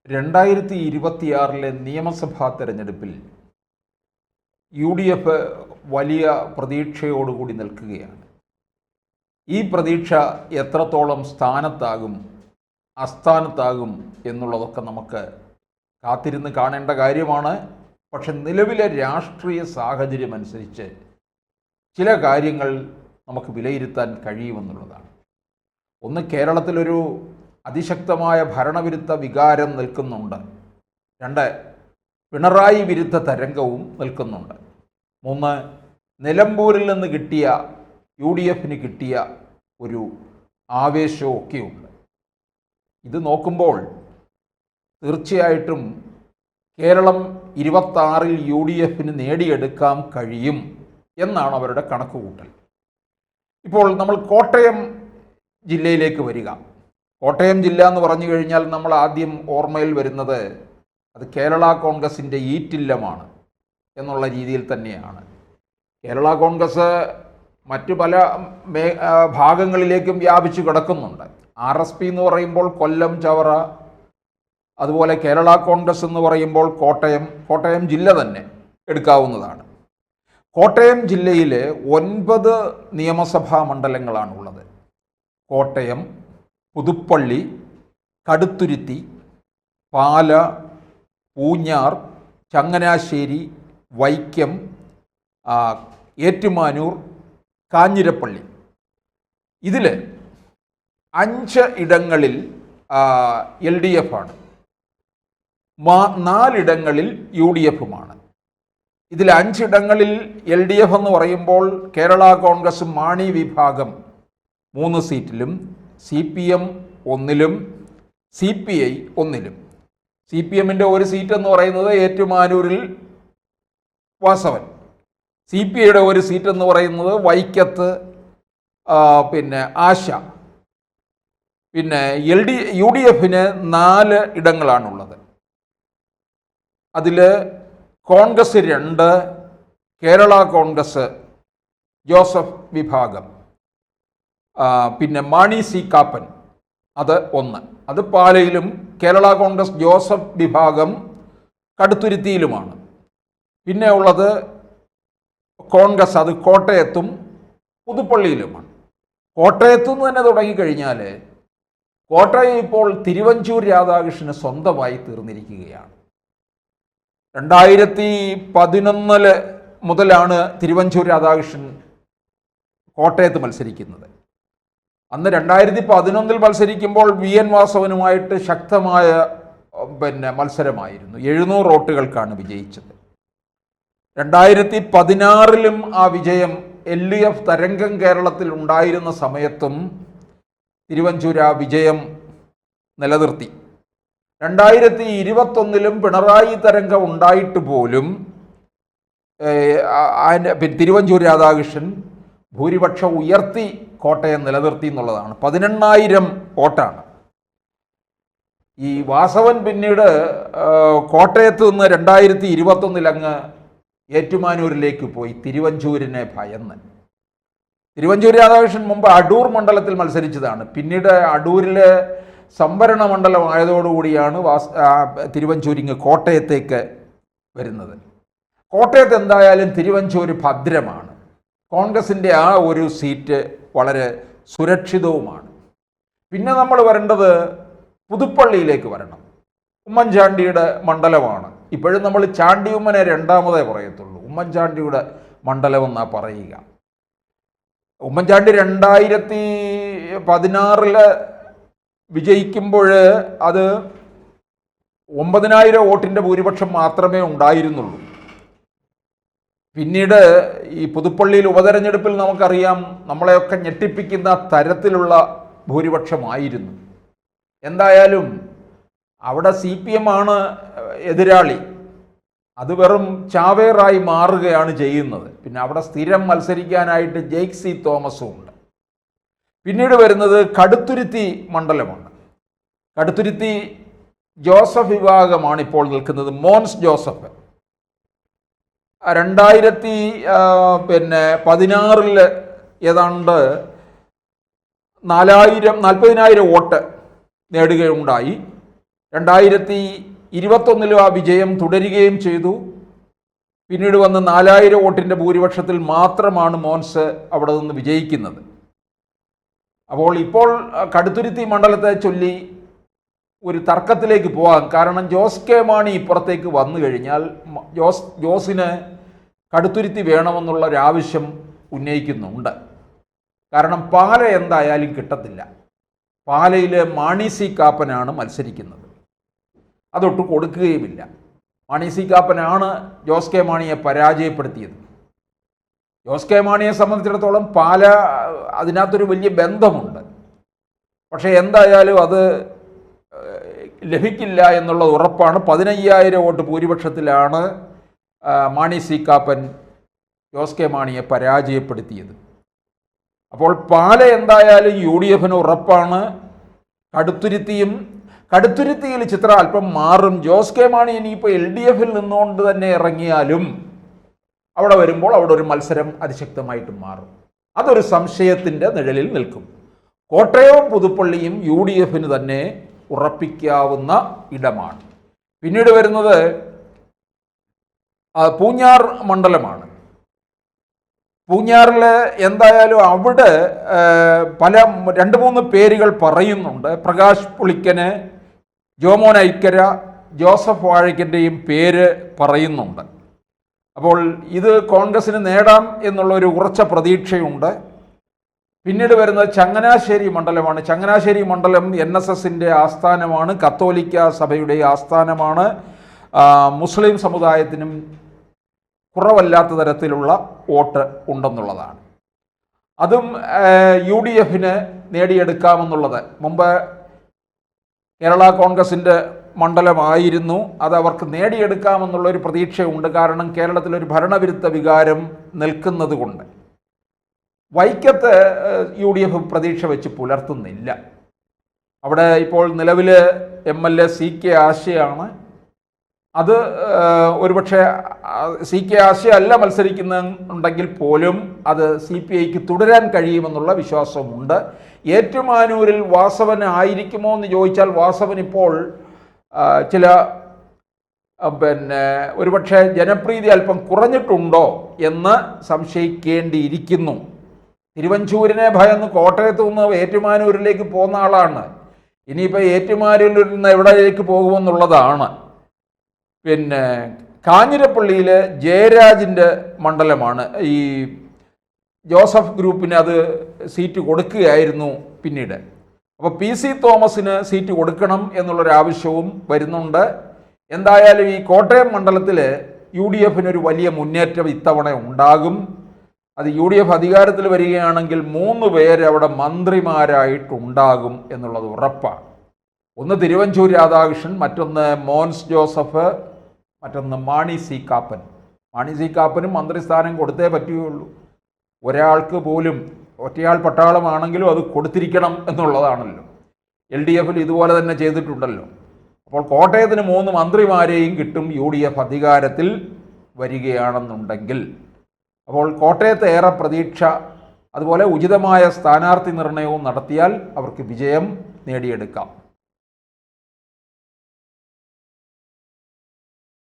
2026 നിയമസഭാ തെരഞ്ഞെടുപ്പിൽ UDF വലിയ പ്രതീക്ഷയോടുകൂടി നിൽക്കുകയാണ്. ഈ പ്രതീക്ഷ എത്രത്തോളം സ്ഥാനത്താകും അസ്ഥാനത്താകും എന്നുള്ളതൊക്കെ നമുക്ക് കാത്തിരുന്ന് കാണേണ്ട കാര്യമാണ്. പക്ഷെ നിലവിലെ രാഷ്ട്രീയ സാഹചര്യം അനുസരിച്ച് ചില കാര്യങ്ങൾ നമുക്ക് വിലയിരുത്താൻ കഴിയുമെന്നുള്ളതാണ്. ഒന്ന്, കേരളത്തിലൊരു അതിശക്തമായ ഭരണവിരുദ്ധ വികാരം നിൽക്കുന്നുണ്ട്. രണ്ട്, പിണറായി വിരുദ്ധ തരംഗവും നിൽക്കുന്നുണ്ട്. മൂന്ന്, നിലമ്പൂരിൽ നിന്ന് കിട്ടിയ UDFന് കിട്ടിയ ഒരു ആവേശവും ഒക്കെയുണ്ട്. ഇത് നോക്കുമ്പോൾ തീർച്ചയായിട്ടും കേരളം 26-ൽ UDFന് നേടിയെടുക്കാൻ കഴിയും എന്നാണ് അവരുടെ കണക്കുകൂട്ടൽ. ഇപ്പോൾ നമ്മൾ കോട്ടയം ജില്ലയിലേക്ക് വരിക. കോട്ടയം ജില്ല എന്ന് പറഞ്ഞു കഴിഞ്ഞാൽ നമ്മൾ ആദ്യം ഓർമ്മയിൽ വരുന്നത് അത് കേരള കോൺഗ്രസിൻ്റെ ഈറ്റില്ലമാണ് എന്നുള്ള രീതിയിൽ തന്നെയാണ്. കേരള കോൺഗ്രസ് മറ്റു പല ഭാഗങ്ങളിലേക്കും വ്യാപിച്ചു കിടക്കുന്നുണ്ട്. RSP എന്ന് പറയുമ്പോൾ കൊല്ലം, ചവറ, അതുപോലെ കേരള കോൺഗ്രസ് എന്ന് പറയുമ്പോൾ കോട്ടയം ജില്ല തന്നെ എടുക്കാവുന്നതാണ്. കോട്ടയം ജില്ലയിൽ 9 നിയമസഭാ മണ്ഡലങ്ങളാണുള്ളത്. കോട്ടയം, പുതുപ്പള്ളി, കടുത്തുരുത്തി, പാല, പൂഞ്ഞാർ, ചങ്ങനാശ്ശേരി, വൈക്കം, ഏറ്റുമാനൂർ, കാഞ്ഞിരപ്പള്ളി. ഇതിൽ 5 ഇടങ്ങളിൽ LDF ആണ്, 4 ഇടങ്ങളിൽ UDFുമാണ്. ഇതിൽ 5 ഇടങ്ങളിൽ LDF എന്ന് പറയുമ്പോൾ കേരള കോൺഗ്രസ് മാണി വിഭാഗം 3 സീറ്റിലും, CPM 1-ലും, CPI 1-ലും. CPMൻ്റെ ഒരു സീറ്റ് എന്ന് പറയുന്നത് ഏറ്റുമാനൂരിൽ വാസവൻ, CPIയുടെ ഒരു സീറ്റ് എന്ന് പറയുന്നത് വൈക്കത്ത് ആശ. പിന്നെ UDFന് 4 ഇടങ്ങളാണുള്ളത്. അതിൽ കോൺഗ്രസ് 2, കേരള കോൺഗ്രസ് ജോസഫ് വിഭാഗം, പിന്നെ മാണി സി കാപ്പൻ അത് 1. അത് പാലയിലും, കേരള കോൺഗ്രസ് ജോസഫ് വിഭാഗം കടുത്തുരുത്തിയിലുമാണ്. പിന്നെ ഉള്ളത് കോൺഗ്രസ്, അത് കോട്ടയത്തും പുതുപ്പള്ളിയിലുമാണ്. കോട്ടയത്തു നിന്ന് തന്നെ തുടങ്ങിക്കഴിഞ്ഞാൽ കോട്ടയം ഇപ്പോൾ തിരുവഞ്ചൂർ രാധാകൃഷ്ണന് സ്വന്തമായി തീർന്നിരിക്കുകയാണ്. 2011 മുതലാണ് തിരുവഞ്ചൂർ രാധാകൃഷ്ണൻ കോട്ടയത്ത് മത്സരിക്കുന്നത്. അന്ന് 2011 മത്സരിക്കുമ്പോൾ VN വാസവനുമായിട്ട് ശക്തമായ മത്സരമായിരുന്നു. 700 വോട്ടുകൾക്കാണ് വിജയിച്ചത്. 2016 ആ വിജയം LDF തരംഗം കേരളത്തിൽ ഉണ്ടായിരുന്ന സമയത്തും തിരുവഞ്ചൂർ ആ വിജയം നിലനിർത്തി. 2021 പിണറായി തരംഗം ഉണ്ടായിട്ട് പോലും തിരുവഞ്ചൂർ രാധാകൃഷ്ണൻ ഭൂരിപക്ഷം ഉയർത്തി കോട്ടയം നിലനിർത്തി എന്നുള്ളതാണ്. 18,000 വോട്ടാണ്. ഈ വാസവൻ പിന്നീട് കോട്ടയത്ത് നിന്ന് 2021 അങ്ങ് ഏറ്റുമാനൂരിലേക്ക് പോയി, തിരുവഞ്ചൂരിനെ ഭയന്ന്. തിരുവഞ്ചൂർ രാധാകൃഷ്ണൻ മുമ്പ് അടൂർ മണ്ഡലത്തിൽ മത്സരിച്ചതാണ്. പിന്നീട് അടൂരിലെ സംവരണ മണ്ഡലം ആയതോടുകൂടിയാണ് തിരുവഞ്ചൂരിങ്ങ് കോട്ടയത്തേക്ക് വരുന്നത്. കോട്ടയത്ത് എന്തായാലും തിരുവഞ്ചൂർ ഭദ്രമാണ്. കോൺഗ്രസിൻ്റെ ആ ഒരു സീറ്റ് വളരെ സുരക്ഷിതവുമാണ്. പിന്നെ നമ്മൾ വരേണ്ടത് പുതുപ്പള്ളിയിലേക്ക് വരണം. ഉമ്മൻചാണ്ടിയുടെ മണ്ഡലമാണ്. ഇപ്പോഴും നമ്മൾ ചാണ്ടി ഉമ്മനെ രണ്ടാമതേ പറയത്തുള്ളൂ, ഉമ്മൻചാണ്ടിയുടെ മണ്ഡലം എന്നാ പറയുക. ഉമ്മൻചാണ്ടി 2016 വിജയിക്കുമ്പോൾ അത് 9,000 വോട്ടിൻ്റെ ഭൂരിപക്ഷം മാത്രമേ ഉണ്ടായിരുന്നുള്ളൂ. പിന്നീട് ഈ പുതുപ്പള്ളിയിൽ ഉപതെരഞ്ഞെടുപ്പിൽ നമുക്കറിയാം, നമ്മളെയൊക്കെ ഞെട്ടിപ്പിക്കുന്ന തരത്തിലുള്ള ഭൂരിപക്ഷമായിരുന്നു. എന്തായാലും അവിടെ CPM ആണ് എതിരാളി. അത് വെറും ചാവേറായി മാറുകയാണ് ചെയ്യുന്നത്. പിന്നെ അവിടെ സ്ഥിരം മത്സരിക്കാനായിട്ട് ജെയ്ക് സി തോമസും ഉണ്ട്. പിന്നീട് വരുന്നത് കടുത്തുരുത്തി മണ്ഡലമാണ്. കടുത്തുരുത്തി ജോസഫ് വിഭാഗമാണ് ഇപ്പോൾ നിൽക്കുന്നത്, മോൻസ് ജോസഫ്. 2016 ഏതാണ്ട് 40,000 വോട്ട് നേടുകയുണ്ടായി. 2021 ആ വിജയം തുടരുകയും ചെയ്തു. പിന്നീട് വന്ന് 4000 വോട്ടിൻ്റെ ഭൂരിപക്ഷത്തിൽ മാത്രമാണ് മോൻസ് അവിടെ നിന്ന് വിജയിക്കുന്നത്. അപ്പോൾ ഇപ്പോൾ കടുത്തുരുത്തി മണ്ഡലത്തെ ചൊല്ലി ഒരു തർക്കത്തിലേക്ക് പോകാം. കാരണം ജോസ് കെ മാണി ഇപ്പുറത്തേക്ക് വന്നു കഴിഞ്ഞാൽ ജോസിന് കടുത്തുരുത്തി വേണമെന്നുള്ള ഒരു ആവശ്യം ഉന്നയിക്കുന്നുണ്ട്. കാരണം പാല എന്തായാലും കിട്ടത്തില്ല. പാലയിൽ മാണി സി കാപ്പനാണ് മത്സരിക്കുന്നത്, അതൊട്ട് കൊടുക്കുകയുമില്ല. മാണി സി കാപ്പനാണ് ജോസ് കെ മാണിയെ പരാജയപ്പെടുത്തിയത്. ജോസ് കെ മാണിയെ സംബന്ധിച്ചിടത്തോളം പാല അതിനകത്തൊരു വലിയ ബന്ധമുണ്ട്. പക്ഷേ എന്തായാലും അത് ലഭിക്കില്ല എന്നുള്ളത് ഉറപ്പാണ്. 15000 വോട്ട് ഭൂരിപക്ഷത്തിലാണ് മാണി സി കാപ്പൻ ജോസ് കെ മാണിയെ പരാജയപ്പെടുത്തിയത്. അപ്പോൾ പാല എന്തായാലും UDFന് ഉറപ്പാണ്. കടുത്തുരുത്തിയിൽ ചിത്രം അല്പം മാറും. ജോസ് കെ മാണി ഇനിയിപ്പോൾ LDFിൽ നിന്നുകൊണ്ട് തന്നെ ഇറങ്ങിയാലും അവിടെ വരുമ്പോൾ അവിടെ ഒരു മത്സരം അതിശക്തമായിട്ട് മാറും. അതൊരു സംശയത്തിൻ്റെ നിഴലിൽ നിൽക്കും. കോട്ടയവും പുതുപ്പള്ളിയും UDFന് തന്നെ ഉറപ്പിക്കാവുന്ന ഇടമാണ്. പിന്നീട് വരുന്നത് പൂഞ്ഞാർ മണ്ഡലമാണ്. പൂഞ്ഞാറിൽ എന്തായാലും അവിടെ 2-3 പേരുകൾ പറയുന്നുണ്ട്. പ്രകാശ് പുളിക്കന്, ജോമോൻ ഐക്കര, ജോസഫ് വാഴയ്ക്കൻ്റെയും പേര് പറയുന്നുണ്ട്. അപ്പോൾ ഇത് കോൺഗ്രസിന് നേടാം എന്നുള്ളൊരു ഉറച്ച പ്രതീക്ഷയുണ്ട്. പിന്നീട് വരുന്നത് ചങ്ങനാശ്ശേരി മണ്ഡലമാണ്. ചങ്ങനാശ്ശേരി മണ്ഡലം NSSൻ്റെ ആസ്ഥാനമാണ്, കത്തോലിക്ക സഭയുടെ ആസ്ഥാനമാണ്. മുസ്ലിം സമുദായത്തിനും കുറവല്ലാത്ത തരത്തിലുള്ള വോട്ട് ഉണ്ടെന്നുള്ളതാണ്. അതും UDFന് നേടിയെടുക്കാമെന്നുള്ളത്. മുമ്പ് കേരള കോൺഗ്രസിൻ്റെ മണ്ഡലമായിരുന്നു, അത് അവർക്ക് നേടിയെടുക്കാമെന്നുള്ളൊരു പ്രതീക്ഷയുണ്ട്. കാരണം കേരളത്തിലൊരു ഭരണവിരുദ്ധ വികാരം നിൽക്കുന്നത് കൊണ്ട്. വൈക്കത്ത് UDF പ്രതീക്ഷ വെച്ച് പുലർത്തുന്നില്ല. അവിടെ ഇപ്പോൾ നിലവിൽ MLA CK ആശയാണ്. അത് ഒരുപക്ഷെ CK ആശ അല്ല മത്സരിക്കുന്നുണ്ടെങ്കിൽ പോലും അത് CPIക്ക് തുടരാൻ കഴിയുമെന്നുള്ള വിശ്വാസമുണ്ട്. ഏറ്റുമാനൂരിൽ വാസവൻ ആയിരിക്കുമോ എന്ന് ചോദിച്ചാൽ വാസവൻ ഇപ്പോൾ ചില ഒരുപക്ഷെ ജനപ്രീതി അല്പം കുറഞ്ഞിട്ടുണ്ടോ എന്ന് സംശയിക്കേണ്ടിയിരിക്കുന്നു. തിരുവഞ്ചൂരിനെ ഭയന്ന് കോട്ടയത്ത് നിന്ന് ഏറ്റുമാനൂരിലേക്ക് പോകുന്ന ആളാണ്. ഇനിയിപ്പോൾ ഏറ്റുമാനൂരിൽ നിന്ന് എവിടേക്ക് പോകുമെന്നുള്ളതാണ്. കാഞ്ഞിരപ്പള്ളിയിൽ ജയരാജിൻ്റെ മണ്ഡലമാണ്. ഈ ജോസഫ് ഗ്രൂപ്പിന് അത് സീറ്റ് കൊടുക്കുകയായിരുന്നു പിന്നീട്. അപ്പോൾ PC തോമസിന് സീറ്റ് കൊടുക്കണം എന്നുള്ളൊരാവശ്യവും വരുന്നുണ്ട്. എന്തായാലും ഈ കോട്ടയം മണ്ഡലത്തിൽ UDFനൊരു വലിയ മുന്നേറ്റം ഇത്തവണ ഉണ്ടാകും. അത് UDF അധികാരത്തിൽ വരികയാണെങ്കിൽ 3 പേര് അവിടെ മന്ത്രിമാരായിട്ടുണ്ടാകും എന്നുള്ളത് ഉറപ്പാണ്. ഒന്ന് തിരുവഞ്ചൂർ രാധാകൃഷ്ണൻ, മറ്റൊന്ന് മോൻസ് ജോസഫ്, മറ്റൊന്ന് മാണി സി കാപ്പൻ. മാണി സി കാപ്പനും മന്ത്രിസ്ഥാനം കൊടുത്തേ പറ്റുകയുള്ളൂ. ഒരാൾക്ക് പോലും ഒറ്റയാൾ പട്ടാളമാണെങ്കിലും അത് കൊടുത്തിരിക്കണം എന്നുള്ളതാണല്ലോ. LDFൽ ഇതുപോലെ തന്നെ ചെയ്തിട്ടുണ്ടല്ലോ. അപ്പോൾ കോട്ടയത്തിന് 3 മന്ത്രിമാരെയും കിട്ടും UDF അധികാരത്തിൽ വരികയാണെന്നുണ്ടെങ്കിൽ. അപ്പോൾ കോട്ടയത്ത് ഏറെ പ്രതീക്ഷ. അതുപോലെ ഉചിതമായ സ്ഥാനാർത്ഥി നിർണയവും നടത്തിയാൽ അവർക്ക് വിജയം നേടിയെടുക്കാം.